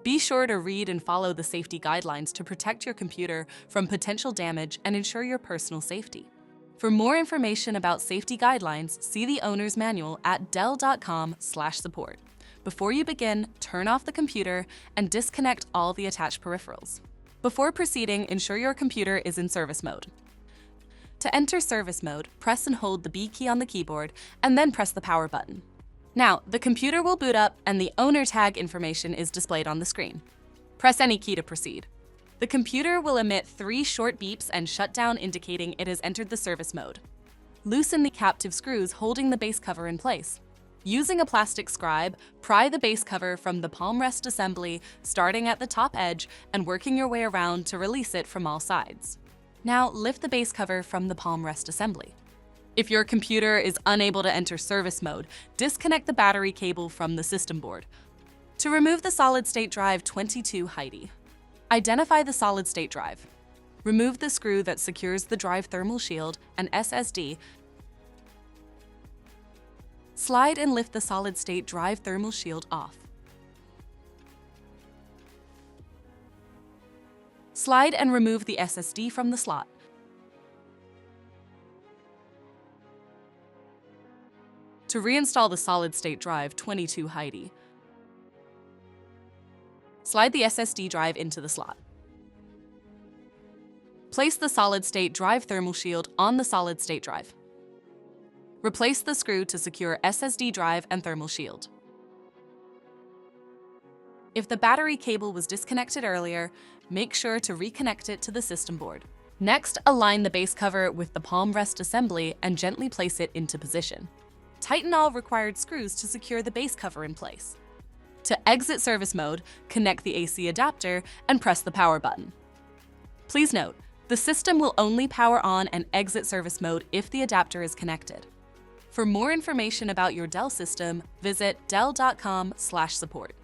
Be sure to read and follow the safety guidelines to protect your computer from potential damage and ensure your personal safety. For more information about safety guidelines, see the owner's manual at dell.com/support. Before you begin, turn off the computer and disconnect all the attached peripherals. Before proceeding, ensure your computer is in service mode. To enter service mode, press and hold the B key on the keyboard and then press the power button. Now, the computer will boot up and the owner tag information is displayed on the screen. Press any key to proceed. The computer will emit 3 short beeps and shut down, indicating it has entered the service mode. Loosen the captive screws holding the base cover in place. Using a plastic scribe, pry the base cover from the palm rest assembly, starting at the top edge and working your way around to release it from all sides. Now, lift the base cover from the palm rest assembly. If your computer is unable to enter service mode, disconnect the battery cable from the system board. To remove the solid-state drive 22 HIDE, identify the solid-state drive. Remove the screw that secures the drive thermal shield and SSD. Slide and lift the solid-state drive thermal shield off. Slide and remove the SSD from the slot. To reinstall the solid-state drive 22 HIDE, slide the SSD drive into the slot. Place the solid-state drive thermal shield on the solid-state drive. Replace the screw to secure SSD drive and thermal shield. If the battery cable was disconnected earlier, make sure to reconnect it to the system board. Next, align the base cover with the palm rest assembly and gently place it into position. Tighten all required screws to secure the base cover in place. To exit service mode, connect the AC adapter and press the power button. Please note, the system will only power on and exit service mode if the adapter is connected. For more information about your Dell system, visit dell.com/support.